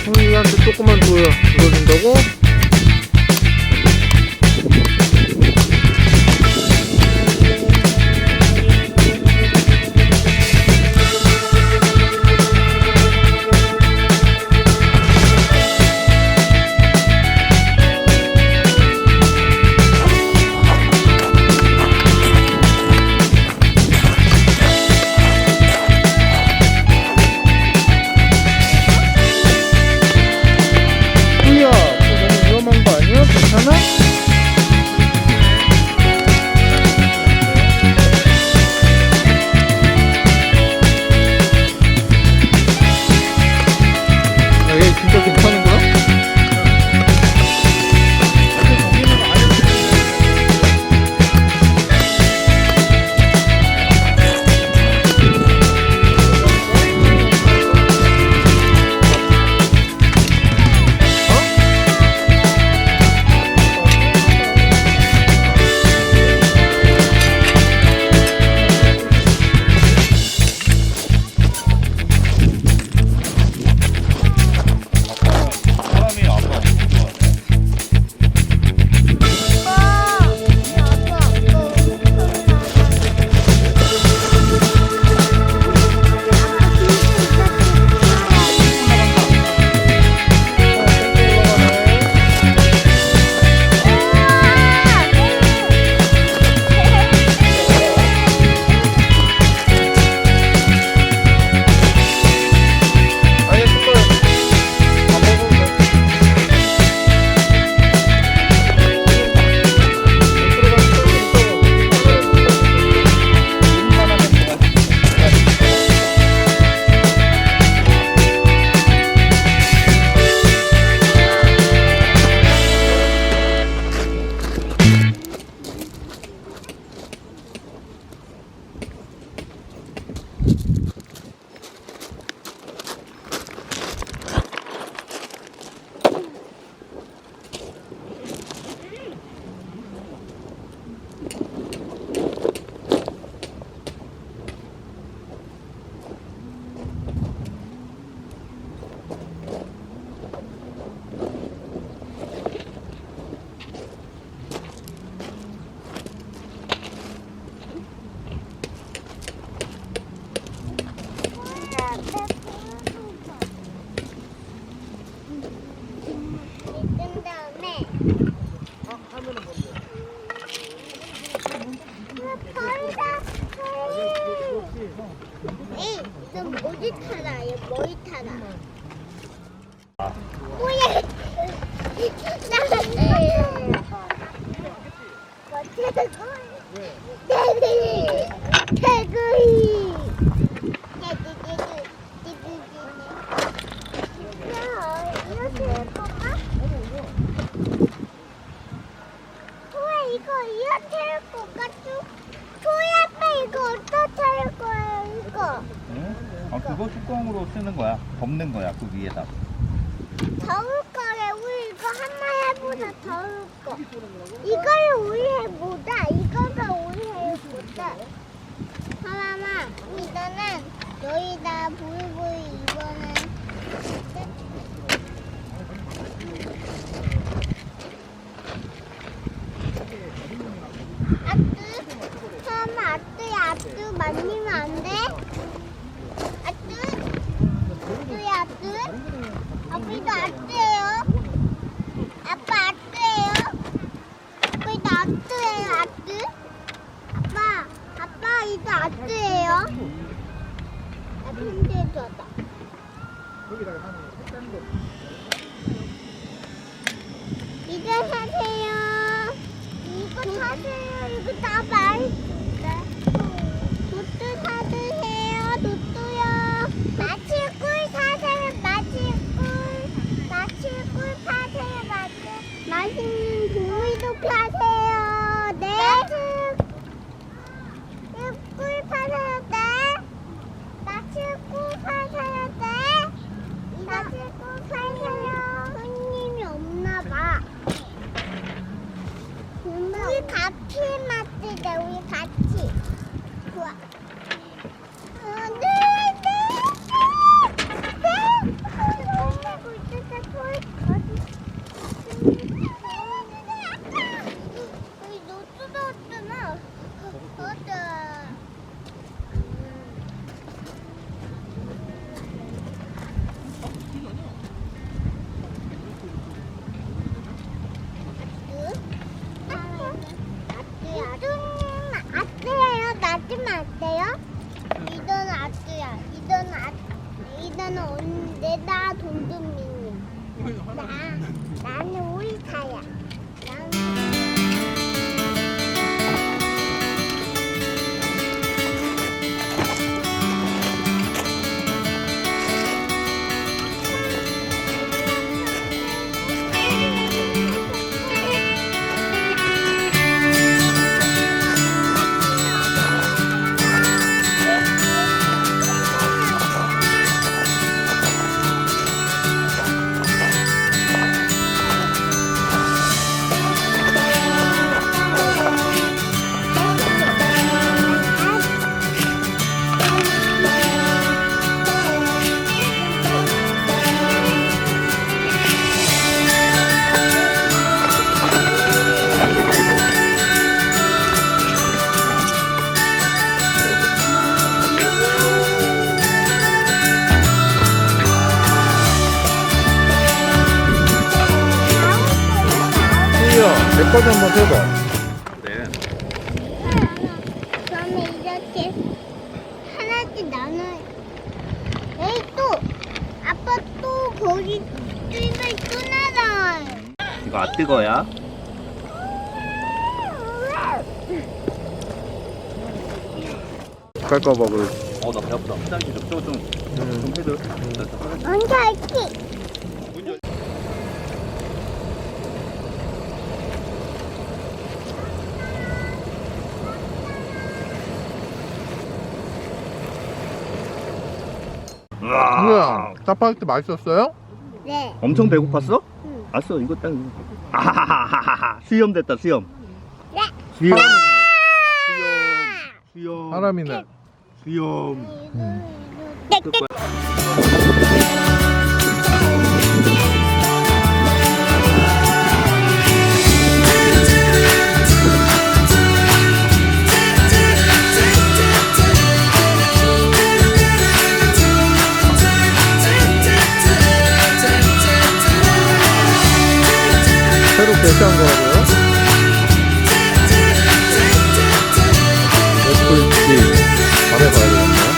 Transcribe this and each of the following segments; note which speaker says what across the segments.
Speaker 1: 우리한테 조금만 줘요. 들어준다고?
Speaker 2: 좀 어디 타나? 얘 머리 타나? 뭐야? 개구리. 이렇게 해볼까? 소야 이거 이렇게 할 것 같죠? 소야 아빠 이거 어떻게 할 거예요? 이거.
Speaker 3: 응? 아 그거 뚜껑으로 쓰는 거야. 덮는 거야 그 위에다.
Speaker 2: 더울 거래. 우리 이거 한번 해보자. 더울 거. 이거를 우리 해보자. 이거가 우리 해보자. 하람아, 이거는 너희다 보이보이 이거는. 아뜨? 하람아, 아뜨야. 아뜨 만지면 안 돼? 아뜨? 아뜨야, 아뜨? 아빠도 아뜨예요. 아빠 아뜨예요. 아빠도 아뜨예요. 아뜨. 아빠 이거 아뜨예요. 나 편지해줘다. 이거 사세요. 이거 사세요. 이거 다 맛있대. 도토 사드세요. 도토요. 마치꿀 사세요. 마치꿀 파세요. 맛있는 동물도 파세요. 네. 꿀 파세요. 네. 마치꿀 파세요. 네. 마치꿀 파세요. 손님이 없나봐. 우리 같이 마치자. 우리 같이.
Speaker 1: 끝까지 한번 해봐.
Speaker 3: 그래.
Speaker 2: 그러면 이렇게 하나씩 나눠. 에이 또 아빠 또 거기 뜰을 또 나가.
Speaker 3: 이거 아 뜨거야?
Speaker 1: 갈까봐 그래.
Speaker 3: 나 배고프다. 화장실 좀 해줘.
Speaker 2: 언제 할게?
Speaker 1: 뭐야? 짜파게티 맛있었어요?
Speaker 2: 네.
Speaker 3: 엄청 배고팠어?
Speaker 2: 응.
Speaker 3: 알았어, 이거 딱. 아하하하하. 수염 됐다, 수염.
Speaker 2: 네.
Speaker 3: 수염. 수염.
Speaker 1: 하람이는.
Speaker 3: 수염.
Speaker 2: 네.
Speaker 3: 그 거야.
Speaker 1: 새로 개시한 거라고요? 애플티 밤에 봐야 되겠네요.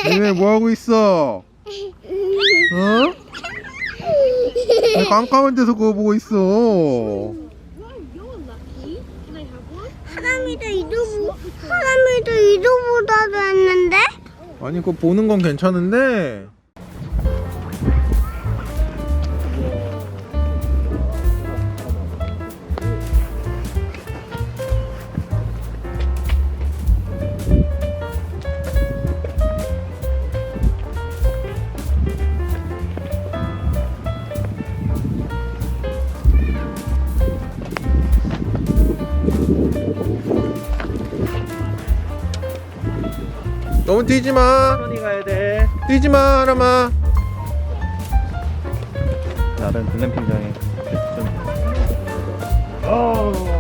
Speaker 1: 니네 뭐하고 있어? 어? 왜 깜깜한 데서 그거 보고 있어?
Speaker 2: 하람이도 이도보다도 했는데?
Speaker 1: 아니 그거 보는 건 괜찮은데 너무 뛰지마.
Speaker 3: 천천히 가야 돼.
Speaker 1: 뛰지마 하람아.
Speaker 3: 다른 글램핑장에 좀.